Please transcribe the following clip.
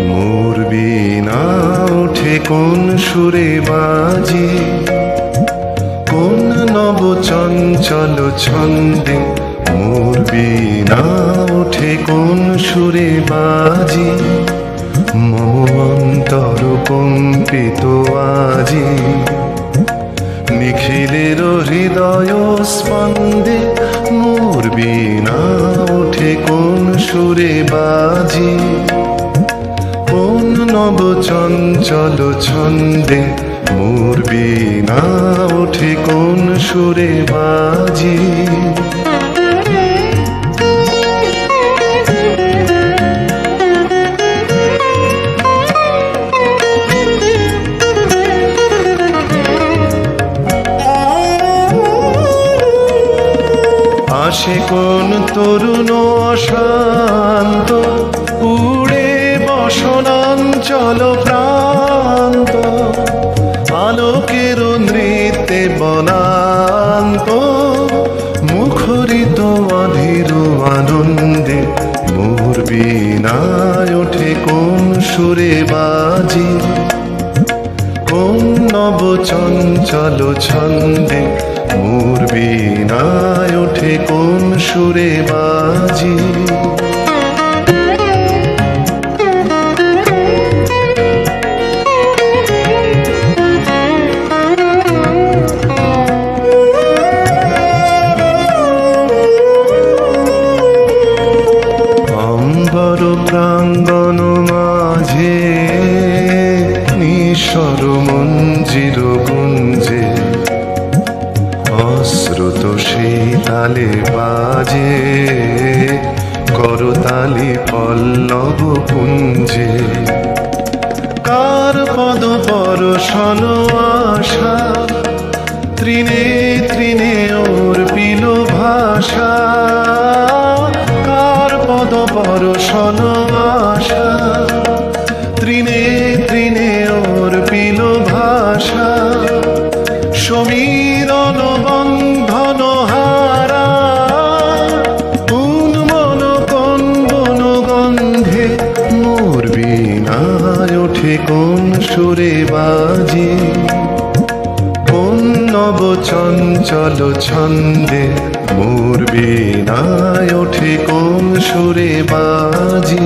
মোর বীণা ওঠে কোন সুরে বাজে, কোন নব চঞ্চল ছন্দে। মোর বীণা ওঠে কোন সুরে বাজে, মম অন্তর কম্পিত আজি। নিখিলের হৃদয় স্পন্দে মোর বীণা ওঠে কোন সুরে বাজে, কোন নব চঞ্চল ছন্দে। মোর বীণা ওঠে কোন সুরে বাজে। আসে কোন তরুণ অশান্ত, উড়ে বসনাঞ্চল প্রান্ত। আলোকের নৃত্যে বনান্ত, মুখরিত অধীর আনন্দে। মোর বীণায় ওঠে কোন সুরে বাজে, কোন নব চঞ্চল ছন্দে। মোর বীণায় ওঠে কোন সুরে বাজে। অম্বর প্রাঙ্গণ মাঝে নিঃস্বর মঞ্জির গুঞ্জে, অশ্রুত সেই তালে বাজে করতালি পল্লব পুঞ্জে। কার পদ পরশন আশা, তৃণে তৃণে ওর পিল ভাষা। কার পদ পরশন আশা, তৃণে তৃণে ওর পিল ভাষা। সমীরণ বন্ধন হারা, উন্মন কন্দন গন্ধে। মোর বীণায় ওঠে কোন সুরে বাজে, কোন নব চঞ্চল ছন্দে। মোর বীণায় ওঠে কোন সুরে বাজে।